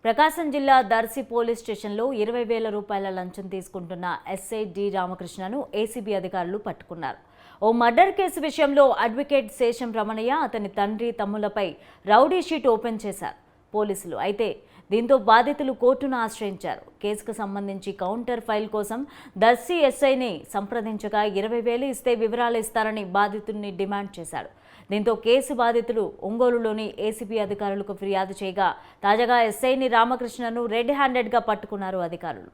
ప్రకాశం జిల్లా దర్శి పోలీస్ స్టేషన్లో 20,000 రూపాయల లంచం తీసుకుంటున్న ఎస్ఐ డి రామకృష్ణను ఏసీబీ అధికారులు పట్టుకున్నారు. ఓ మర్డర్ కేసు విషయంలో అడ్వకేట్ శేషం రమణయ్య అతని తండ్రి తమ్ములపై రౌడీ షీట్ ఓపెన్ చేశారు పోలీసులు. అయితే దీంతో బాధితులు కోర్టును ఆశ్రయించారు. కేసుకు సంబంధించి కౌంటర్ ఫైల్ కోసం దర్శి ఎస్ఐని సంప్రదించగా 20,000 ఇస్తే వివరాలు ఇస్తారని బాధితుడిని డిమాండ్ చేశాడు. దీంతో కేసు బాధితులు ఒంగోలులోని ఏసీబీ అధికారులకు ఫిర్యాదు చేయగా తాజాగా ఎస్ఐని రామకృష్ణను రెడ్ హ్యాండెడ్గా పట్టుకున్నారు అధికారులు.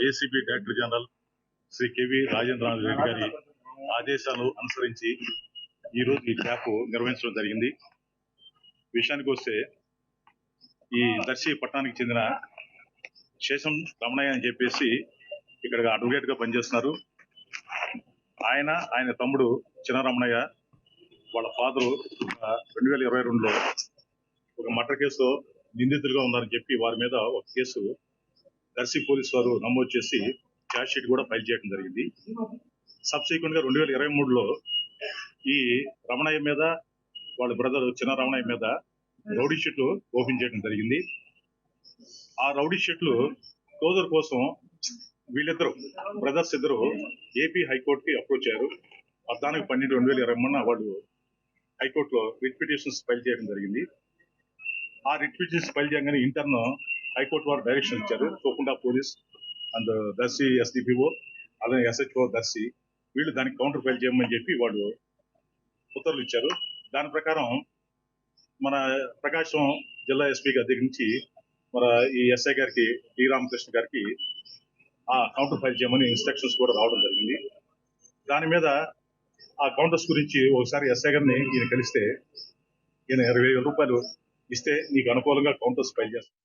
ACB director general Shri KV Rajendranath Reddy గారి ఆదేశాలు అనుసరించి ఈరోజు ఈ క్యాంపు నిర్వహించడం జరిగింది. విషయానికి వస్తే ఈ దర్శి పట్టణానికి చెందిన శేషం రమణయ్య అని చెప్పేసి ఇక్కడ అడ్వకేట్ గా పనిచేస్తున్నారు. ఆయన తమ్ముడు చిన్న రమణయ్య వాళ్ళ ఫాదరు 2022లో ఒక మర్డర్ కేసులో నిందితులుగా ఉన్నారని చెప్పి వారి మీద ఒక కేసు దర్శి పోలీసు వారు నమోదు చేసి ఛార్జ్ షీట్ కూడా ఫైల్ చేయడం జరిగింది. సబ్సిక్వెంట్ గా 2023లో ఈ రమణయ్య మీద వాళ్ళ బ్రదర్ చిన్న రమణయ్య మీద రౌడీ షీట్లు ఓపెన్ చేయడం జరిగింది. ఆ రౌడీ షీట్లు క్లోజర్ కోసం వీళ్ళిద్దరు బ్రదర్స్ ఇద్దరు ఏపీ హైకోర్టుకి అప్రోచ్ అయ్యారు. 14/12/2023 వాళ్ళు హైకోర్టులో రిట్ పిటిషన్స్ ఫైల్ చేయడం జరిగింది. ఆ రిట్ పిటిషన్స్ ఫైల్ చేయగానే ఇంటర్న్ హైకోర్టు వారు డైరెక్షన్ ఇచ్చారు. తోకుండా పోలీస్ అండ్ దర్శి ఎస్డిపిఓ అలాగే ఎస్హెచ్ఓ దర్శి వీళ్ళు దానికి కౌంటర్ ఫైల్ చేయమని చెప్పి వాళ్ళు ఉత్తర్వులు ఇచ్చారు. దాని ప్రకారం మన ప్రకాశం జిల్లా ఎస్పీ గారి దగ్గర నుంచి మన ఈ ఎస్ఐ గారికి డి రామకృష్ణ గారికి ఆ కౌంటర్ ఫైల్ చేయమని ఇన్స్ట్రక్షన్స్ కూడా రావడం జరిగింది. దాని మీద ఆ కౌంటర్స్ గురించి ఒకసారి ఎస్ఐ గారిని ఈయన కలిస్తే ఈయన 20,000 రూపాయలు ఇస్తే నీకు అనుకూలంగా కౌంటర్స్ ఫైల్ చేస్తాను.